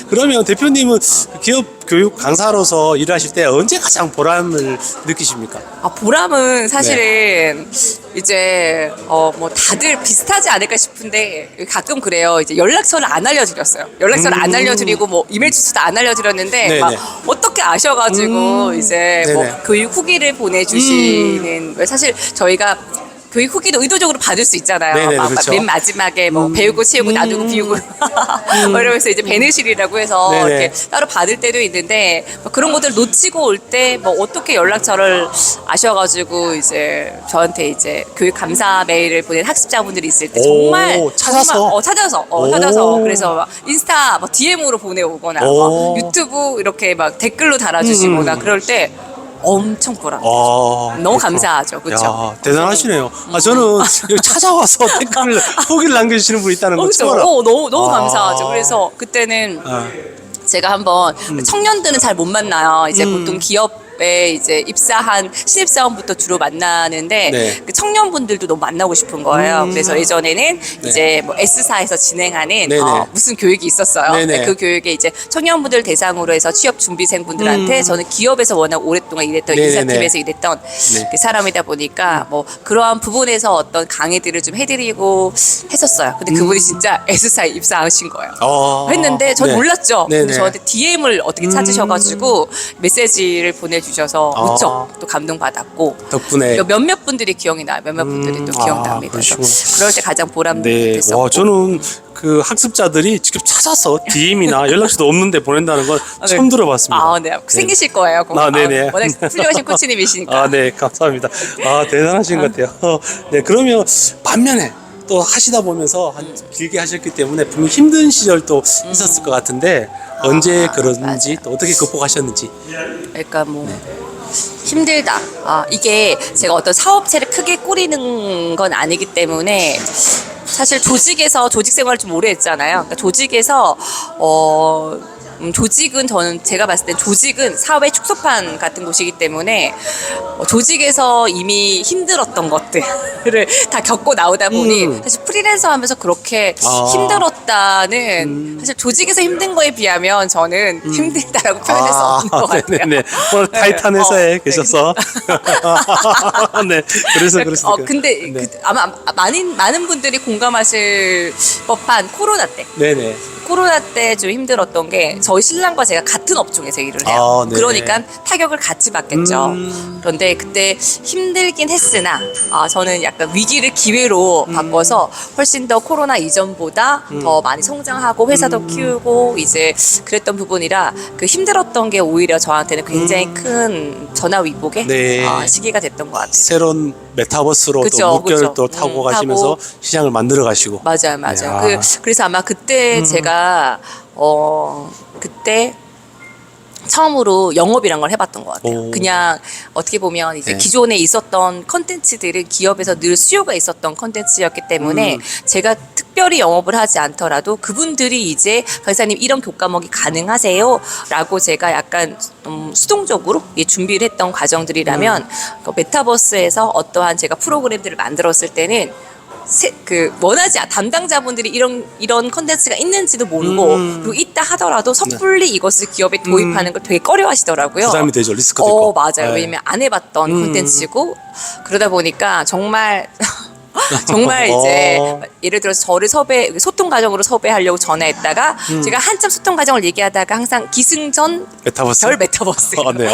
그러면 대표님은 기업 교육 강사로서 일하실 때 언제 가장 보람을 느끼십니까? 보람은 사실은 이제 뭐 다들 비슷하지 않을까 싶은데 가끔 그래요. 이제 연락처를 안 알려드렸어요. 연락처를 안 알려드리고 뭐 이메일 주소도 안 알려드렸는데 네네. 막 어떻게 아셔가지고 이제 뭐 네네. 교육 후기를 보내주시는 사실 저희가 교육 후기도 의도적으로 받을 수 있잖아요. 네네, 막 그렇죠. 맨 마지막에 뭐 배우고 채우고 나누고 비우고 뭐 이러면서 이제 베느실이라고 해서 네네. 이렇게 따로 받을 때도 있는데 뭐 그런 것들 놓치고 올 때 뭐 어떻게 연락처를 아셔가지고 이제 저한테 이제 교육 감사 메일을 보낸 학습자분들이 있을 때 정말 찾아서? 정말, 찾아서 오. 찾아서 그래서 막 인스타 막 DM으로 보내오거나 오. 막 유튜브 이렇게 막 댓글로 달아주시거나 그럴 때 엄청 보람. 너무 그렇구나. 감사하죠, 그렇죠? 야, 대단하시네요. 저는 여기 찾아와서 댓글을 후기를 남겨주시는 분이 있다는 거 그렇죠. 처음 알아. 너무 감사하죠. 그래서 그때는 제가 한번 청년들은 잘 못 만나요. 이제 보통 기업에 이제 입사한 신입사원부터 주로 만나는데 네. 그 청년분들도 너무 만나고 싶은 거예요. 그래서 예전에는 이제 뭐 S사에서 진행하는 네네. 무슨 교육이 있었어요. 네네. 그 교육에 이제 청년분들 대상으로 해서 취업 준비생분들한테 저는 기업에서 워낙 오랫동안 일했던 네네네. 인사팀에서 일했던 그 사람이다 보니까 뭐 그러한 부분에서 어떤 강의들을 좀 해드리고 했었어요. 근데 그분이 진짜 S사에 입사하신 거예요. 했는데 전 네. 몰랐죠. 네네. 근데 저한테 DM을 어떻게 찾으셔가지고 메시지를 보내주셔서 무척 또 감동받았고 덕분에. 몇몇 분들이 기억이 나요. 몇몇 분들이 또 기억납니다. 그래서 그러시구나. 그럴 때 가장 네. 보람됐었고 와, 저는 그 학습자들이 직접 찾아서 DM이나 연락처도 없는데 보낸다는 건 처음 들어봤습니다. 네. 생기실 거예요. 네네. 워낙 훌륭하신 코치님이시니까. 네, 감사합니다. 대단하신 것 같아요. 네, 그러면 반면에 또 하시다 보면서 길게 하셨기 때문에 분명 힘든 시절도 있었을 것 같은데 언제 그런지 또 어떻게 극복하셨는지. 그러니까 뭐 힘들다. 이게 제가 어떤 사업체를 크게 꾸리는 건 아니기 때문에 사실 조직에서 조직 생활을 좀 오래 했잖아요. 그러니까 조직에서 조직은 저는 제가 봤을 땐 조직은 사업의 축소판 같은 곳이기 때문에 조직에서 이미 힘들었던 것들을 다 겪고 나오다 보니 사실 프리랜서 하면서 그렇게 힘들었다는 사실 조직에서 힘든 거에 비하면 저는 힘들다라고 표현할 수 없는 것 같아요. 네네. 오늘 타이탄 회사에 계셔서. 네. 그래서 그렇습니까? 근데 네. 아마 많은 분들이 공감하실 법한 코로나 때. 네네. 코로나 때 좀 힘들었던 게 저희 신랑과 제가 같은 업종에서 일을 해요. 네네. 그러니까 타격을 같이 받겠죠. 그런데 그때 힘들긴 했으나 저는 약간 위기를 기회로 바꿔서 훨씬 더 코로나 이전보다 더 많이 성장하고 회사도 키우고 이제 그랬던 부분이라 그 힘들었던 게 오히려 저한테는 굉장히 큰 전화위복의 네. 시기가 됐던 것 같아요. 새로운 메타버스로 그쵸, 또 물결을 그쵸. 또 타고 가시면서 시장을 만들어 가시고. 맞아요. 야. 그래서 아마 그때 제가 그때 처음으로 영업이란 걸 해봤던 것 같아요. 그냥 어떻게 보면 이제 네. 기존에 있었던 컨텐츠들은 기업에서 늘 수요가 있었던 컨텐츠였기 때문에 제가 특별히 영업을 하지 않더라도 그분들이 이제 강사님 이런 교과목이 가능하세요? 라고 제가 약간 수동적으로 준비를 했던 과정들이라면 그 메타버스에서 어떠한 제가 프로그램들을 만들었을 때는 원하지 담당자분들이 이런 컨텐츠가 있는지도 모르고 그리고 있다 하더라도 섣불리 이것을 기업에 도입하는 걸 되게 꺼려하시더라고요. 부담이 되죠. 리스크도 있고. 맞아요. 네. 왜냐면 안 해봤던 콘텐츠고 그러다 보니까 정말 이제 예를 들어서 저를 소통 과정으로 섭외하려고 전화했다가 제가 한참 소통 과정을 얘기하다가 항상 기승전 메타버스. 별 메타버스. 네.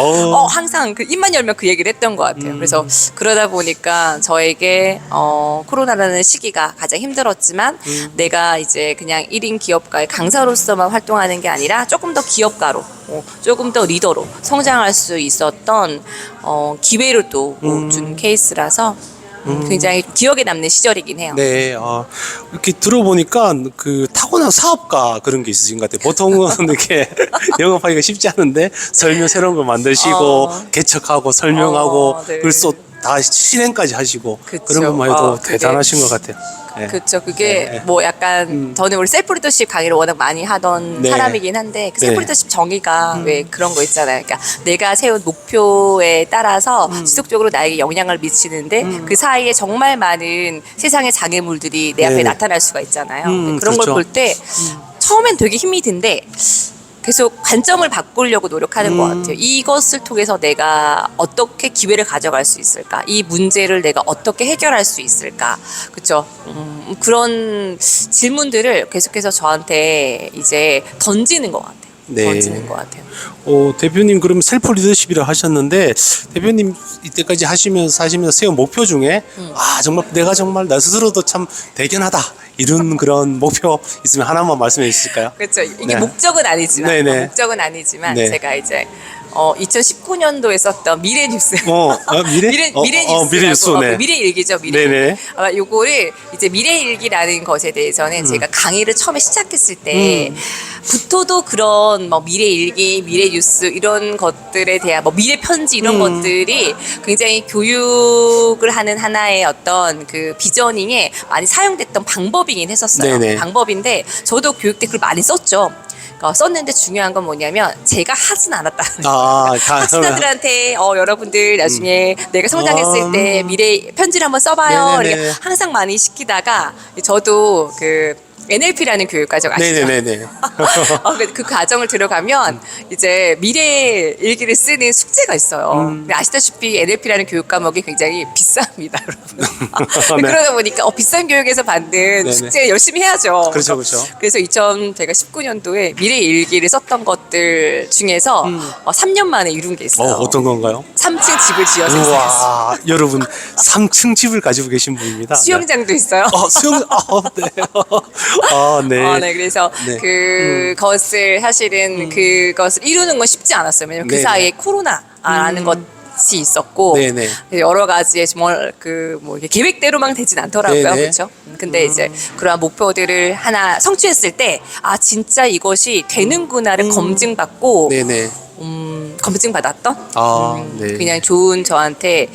항상 입만 열면 그 얘기를 했던 것 같아요. 그래서 그러다 보니까 저에게 코로나라는 시기가 가장 힘들었지만 내가 이제 그냥 1인 기업가의 강사로서만 활동하는 게 아니라 조금 더 기업가로 조금 더 리더로 성장할 수 있었던 기회를 또 준 케이스라서 굉장히 기억에 남는 시절이긴 해요. 네, 이렇게 들어보니까 그 타고난 사업가 그런 게 있으신 것 같아요. 보통은 이렇게 영업하기가 쉽지 않은데 새로운 걸 만드시고 개척하고 설명하고 네. 글쎄 다 실행까지 하시고 그쵸. 그런 것만 해도 그게- 대단하신 것 같아요. 네. 그렇죠. 그게 네. 뭐 약간 저는 우리 셀프 리더십 강의를 워낙 많이 하던 네. 사람이긴 한데 그 네. 셀프 리더십 정의가 왜 그런 거 있잖아요. 그러니까 내가 세운 목표에 따라서 지속적으로 나에게 영향을 미치는데 그 사이에 정말 많은 세상의 장애물들이 내 앞에 네네. 나타날 수가 있잖아요. 그런 그렇죠. 걸 볼 때 처음엔 되게 힘이 든데 계속 관점을 바꾸려고 노력하는 것 같아요. 이것을 통해서 내가 어떻게 기회를 가져갈 수 있을까? 이 문제를 내가 어떻게 해결할 수 있을까? 그렇죠? 그런 질문들을 계속해서 저한테 이제 던지는 것 같아요. 네. 던지는 것 같아요. 대표님 그럼 셀프 리더십이라 하셨는데 대표님 이때까지 하시면서 세운 목표 중에 정말 내가 정말 나 스스로도 참 대견하다 이런 그런 목표 있으면 하나만 말씀해 주실까요? 그렇죠. 이게 네. 목적은 아니지만 네네. 목적은 아니지만 네. 제가 이제 2019년도에 썼던 미래 뉴스 미래? 미래 뉴스라고 미래 뉴스, 네. 미래 일기죠. 미래 네네. 일기. 아마 요거를 이제 미래 일기라는 것에 대해서는 제가 강의를 처음에 시작했을 때부터도 그런 뭐 미래 일기, 미래 뉴스 이런 것들에 대한 뭐 미래 편지 이런 것들이 굉장히 교육을 하는 하나의 어떤 그 비저닝에 많이 사용됐던 방법이긴 했었어요. 네네. 방법인데 저도 교육 때 그걸 많이 썼죠. 썼는데 중요한 건 뭐냐면 제가 하진 않았다는 거예요. 학생들한테 여러분들 나중에 내가 성장했을 때 미래 편지를 한번 써봐요. 네네네. 이렇게 항상 많이 시키다가 저도 그 NLP라는 교육 과정 아시죠? 네네네. 그 과정을 들어가면 이제 미래 일기를 쓰는 숙제가 있어요. 근데 아시다시피 NLP라는 교육 과목이 굉장히 비쌉니다, 여러분. 네. 그러다 보니까 비싼 교육에서 받는 네네. 숙제 열심히 해야죠. 그렇죠, 그렇죠. 그래서 제가 19년도에 미래 일기를 썼던 것들 중에서 3년 만에 이룬 게 있어요. 어떤 건가요? 3층 집을 지어 생산했어요. 우와, 여러분 3층 집을 가지고 계신 분입니다. 수영장도 있어요. 수영, 네. 네. 그래서 네. 그것을 사실은 그것을 이루는 건 쉽지 않았어요. 왜냐면 그 네네. 사이에 코로나라는 것이 있었고 네네. 여러 가지의 정말 이렇게 계획대로만 되진 않더라고요. 네네. 그렇죠? 근데 이제 그러한 목표들을 하나 성취했을 때 진짜 이것이 되는구나를 검증받고 네네. 검증받았던 네. 그냥 좋은 저한테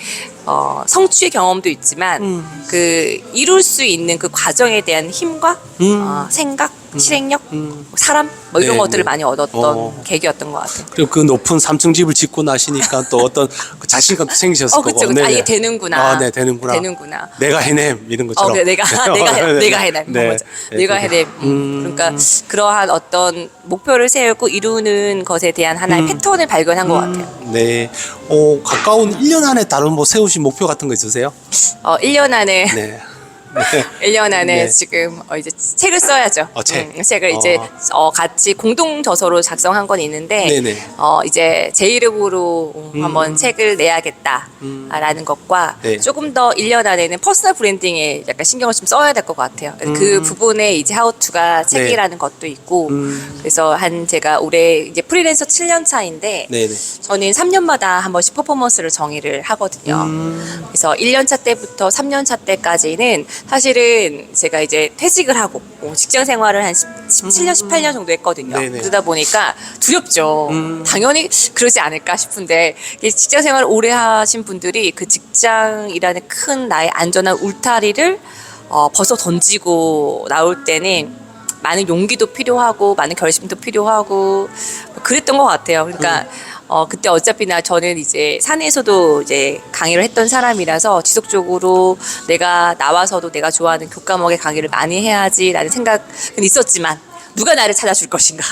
성취의 경험도 있지만 그 이룰 수 있는 그 과정에 대한 힘과 생각, 실행력, 사람 뭐 이런 네, 것들을 네. 많이 얻었던 계기였던 것 같아요. 그리고 그 높은 3층 집을 짓고 나시니까 또 어떤 그 자신감도 생기셨을 거고. 그쵸. 네네. 이게 되는구나. 네, 되는구나. 내가 해냄 이런 것처럼. 그래, 내가 해냄. 네. 맞아. 내가 해냄. 그러니까 그러한 어떤 목표를 세우고 이루는 것에 대한 하나의 패턴을 발견한 것 같아요. 네. 가까운 1년 안에 다른 뭐 세우신 목표 같은 거 있으세요? 1년 안에 네. 1년 안에 네. 지금 이제 책을 써야죠. 책을 이제 같이 공동 저서로 작성한 건 있는데 네네. 이제 제 이름으로 한번 책을 내야겠다라는 것과 네. 조금 더 1년 안에는 퍼스널 브랜딩에 약간 신경을 좀 써야 될 것 같아요. 그 부분에 이제 하우투가 책이라는 것도 있고 그래서 제가 올해 이제 프리랜서 7년 차인데 네네. 저는 3년마다 한 번씩 퍼포먼스를 정의를 하거든요. 그래서 1년 차 때부터 3년 차 때까지는 사실은 제가 이제 퇴직을 하고 직장 생활을 한 17년, 18년 정도 했거든요. 네네. 그러다 보니까 두렵죠. 당연히 그러지 않을까 싶은데 이 직장 생활을 오래 하신 분들이 그 직장이라는 큰 나의 안전한 울타리를 벗어 던지고 나올 때는 많은 용기도 필요하고 많은 결심도 필요하고 그랬던 것 같아요. 그러니까 그때 어차피 저는 이제 산에서도 이제 강의를 했던 사람이라서 지속적으로 내가 나와서도 내가 좋아하는 교과목의 강의를 많이 해야지라는 생각은 있었지만 누가 나를 찾아줄 것인가.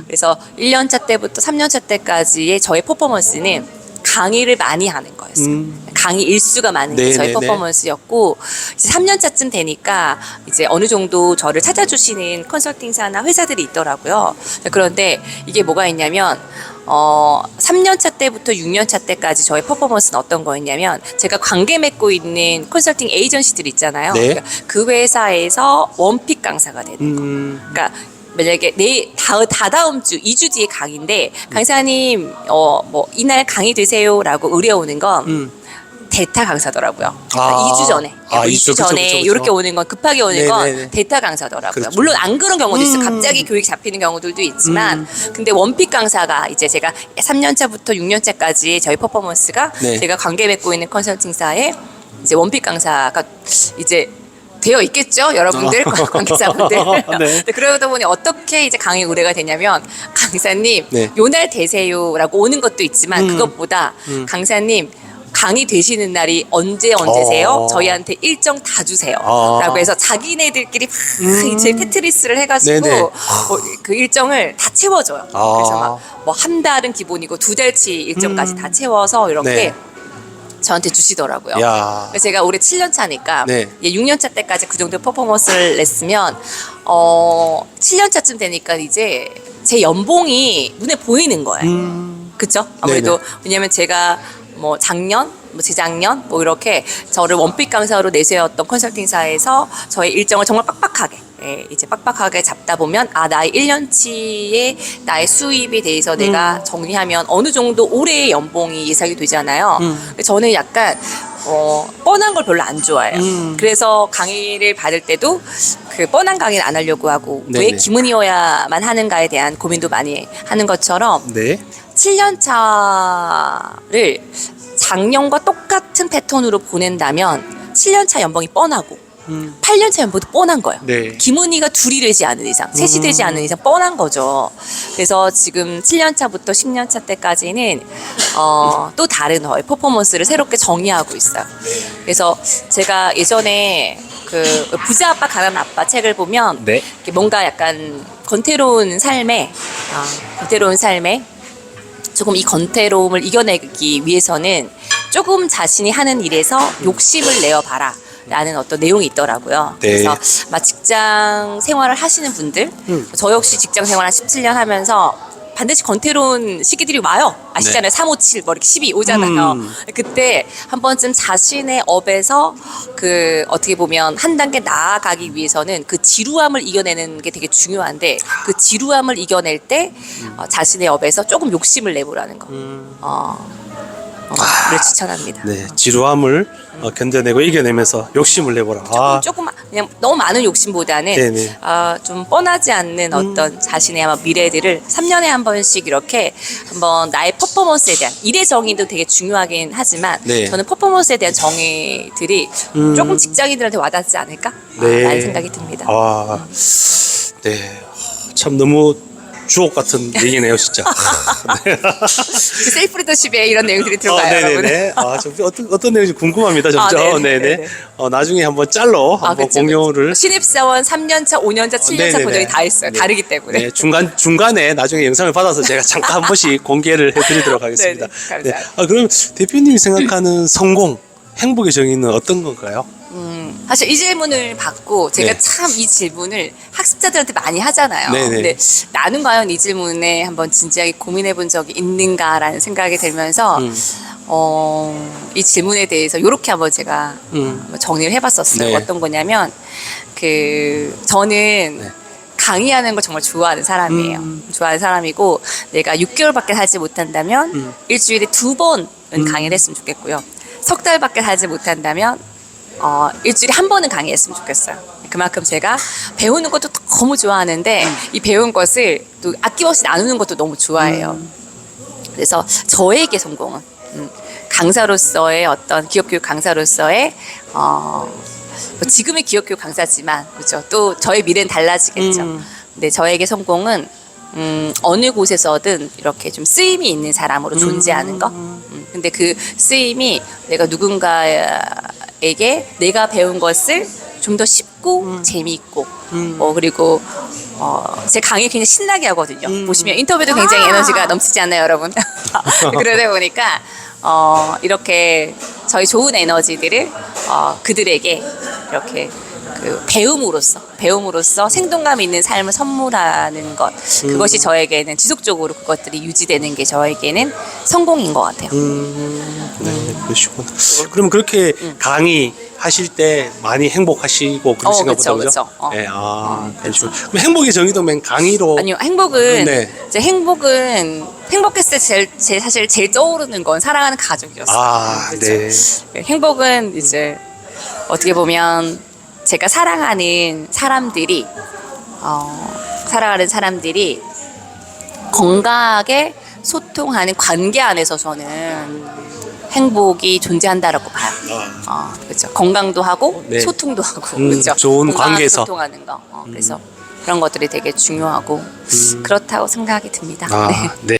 그래서 1년 차 때부터 3년 차 때까지의 저의 퍼포먼스는 강의를 많이 하는 거였어요. 강의 일수가 많은 게 저희 퍼포먼스였고 이제 3년 차쯤 되니까 이제 어느 정도 저를 찾아주시는 컨설팅사나 회사들이 있더라고요. 그런데 이게 뭐가 있냐면 3년 차 때부터 6년 차 때까지 저의 퍼포먼스는 어떤 거였냐면 제가 관계 맺고 있는 컨설팅 에이전시들 있잖아요. 네. 그러니까 그 회사에서 원픽 강사가 되는 거. 그러니까 만약에 다다음 주 2주 뒤에 강의인데 강사님 뭐 이날 강의 되세요라고 의뢰오는 건 데이터 강사더라고요. 그러니까 2주 전에. 2주 전에 그쵸. 이렇게 오는 건 급하게 오는 건 네네네. 데이터 강사더라고요. 그렇죠. 물론 안 그런 경우도 있어요. 갑자기 교육이 잡히는 경우들도 있지만 근데 원픽 강사가 이제 제가 3년 차부터 6년 차까지 저희 퍼포먼스가 네. 제가 관계 맺고 있는 컨설팅사에 이제 원픽 강사가 이제 되어 있겠죠, 여러분들 관계자분들. 네. 그러다 보니 어떻게 이제 강의 의뢰가 되냐면 강사님 네. 요날 되세요라고 오는 것도 있지만 그것보다 강사님 강의 되시는 날이 언제세요? 어. 저희한테 일정 다 주세요. 아. 라고 해서 자기네들끼리 막 이제 테트리스를 해가지고 네네. 그 일정을 다 채워줘요. 아. 그래서 막 뭐 한 달은 기본이고 2달치 일정까지 다 채워서 이렇게 네. 저한테 주시더라고요. 야. 그래서 제가 올해 7년 차니까 네. 6년 차 때까지 그 정도 퍼포먼스를 냈으면 7년 차쯤 되니까 이제 제 연봉이 눈에 보이는 거예요. 그쵸? 아무래도 왜냐면 제가 뭐 작년, 뭐 재작년 뭐 이렇게 저를 원픽 강사로 내세웠던 컨설팅사에서 저의 일정을 정말 빡빡하게 이제 빡빡하게 잡다 보면 나의 1년치의 나의 수입에 대해서 내가 정리하면 어느 정도 올해의 연봉이 예상이 되잖아요. 저는 약간 뻔한 걸 별로 안 좋아해요. 그래서 강의를 받을 때도 그 뻔한 강의를 안 하려고 하고 네네. 왜 김은이어야만 하는가에 대한 고민도 많이 하는 것처럼 네. 7년 차를 작년과 똑같은 패턴으로 보낸다면 7년 차 연봉이 뻔하고 8년 차 연봉도 뻔한 거예요. 네. 김은희가 둘이 되지 않은 이상, 셋이 되지 않은 이상 뻔한 거죠. 그래서 지금 7년 차부터 10년 차 때까지는 또 다른 퍼포먼스를 새롭게 정의하고 있어요. 그래서 제가 예전에 그 부자 아빠 가난 아빠 책을 보면 네. 이렇게 뭔가 약간 건태로운 삶에 조금 이 건태로움을 이겨내기 위해서는 조금 자신이 하는 일에서 욕심을 내어봐라 라는 어떤 내용이 있더라고요. 네. 그래서 막 직장 생활을 하시는 분들, 저 역시 직장 생활 한 17년 하면서 반드시 건태로운 시기들이 와요. 아시잖아요. 357, 뭐 이렇게 12 오잖아요. 그때 한 번쯤 자신의 업에서 그 어떻게 보면 한 단계 나아가기 위해서는 그 지루함을 이겨내는 게 되게 중요한데 그 지루함을 이겨낼 때 자신의 업에서 조금 욕심을 내보라는 거. 를 추천합니다. 네. 지루함을 견뎌내고 이겨내면서 욕심을 내보라. 조금 그냥 너무 많은 욕심보다는 네네. 좀 뻔하지 않는 어떤 자신의 아마 미래들을 3년에 한 번씩 이렇게 한번 나의 퍼포먼스에 대한 일의 정의도 되게 중요하긴 하지만 네. 저는 퍼포먼스에 대한 정의들이 조금 직장인들한테 와닿지 않을까? 네. 라는 생각이 듭니다. 네. 참 너무 주옥 같은 얘기네요, 진짜. 셀프 리더십에 이런 내용들이 들어가요, 여러분. 네네네. 좀 어떤 내용인지 궁금합니다, 점점. 네네. 네네. 나중에 한번 짤로 한번 그쵸, 공유를. 그쵸. 신입사원 3년차, 5년차, 7년차 네네네. 버전이 다 있어요. 네. 다르기 때문에. 네, 중간에 나중에 영상을 받아서 제가 잠깐 한 번씩 공개를 해드리도록 하겠습니다. 네네, 감사합니다. 그럼 대표님이 생각하는 성공, 행복의 정의는 어떤 건가요? 사실 이 질문을 받고 제가 네. 참 이 질문을 학습자들한테 많이 하잖아요. 네네. 근데 나는 과연 이 질문에 한번 진지하게 고민해 본 적이 있는가라는 생각이 들면서 이 질문에 대해서 이렇게 한번 제가 한번 정리를 해봤었어요. 네. 어떤 거냐면 저는 네. 강의하는 걸 정말 좋아하는 사람이에요. 좋아하는 사람이고 내가 6개월밖에 하지 못한다면 일주일에 2번은 강의를 했으면 좋겠고요. 석 달밖에 하지 못한다면 일주일에 한 번은 강의했으면 좋겠어요. 그만큼 제가 배우는 것도 너무 좋아하는데 이 배운 것을 또 아낌없이 나누는 것도 너무 좋아해요. 그래서 저에게 성공은 강사로서의 어떤 기업교육 강사로서의 뭐 지금의 기업교육 강사지만 그렇죠. 또 저의 미래는 달라지겠죠. 근데 저에게 성공은 어느 곳에서든 이렇게 좀 쓰임이 있는 사람으로 존재하는 거. 근데 그 쓰임이 내가 누군가에게 내가 배운 것을 좀 더 쉽고 재미있고 그리고 제 강의 굉장히 신나게 하거든요. 보시면 인터뷰도 굉장히 에너지가 넘치지 않나요, 여러분? 그러다 보니까 이렇게 저희 좋은 에너지들을 그들에게 이렇게 그 배움으로써 생동감 있는 삶을 선물하는 것 그것이 저에게는 지속적으로 그것들이 유지되는 게 저에게는 성공인 것 같아요. 네, 그러시구나. 그럼 그렇게 강의 하실 때 많이 행복하시고 그러신가 보다, 그죠? 네, 그러시구나. 그럼 행복의 정의도 맨 강의로. 아니요, 행복은 네. 행복했을 때 사실 제일 떠오르는 건 사랑하는 가족이었어요. 그렇죠? 네. 행복은 이제 어떻게 보면 제가 사랑하는 사람들이 건강하게 소통하는 관계 안에서 저는 행복이 존재한다라고 봐요. 그렇죠. 건강도 하고 네. 소통도 하고 그렇죠. 좋은 건강하게 관계에서. 소통하는 거. 그래서 그런 것들이 되게 중요하고 그렇다고 생각이 듭니다. 네. 네.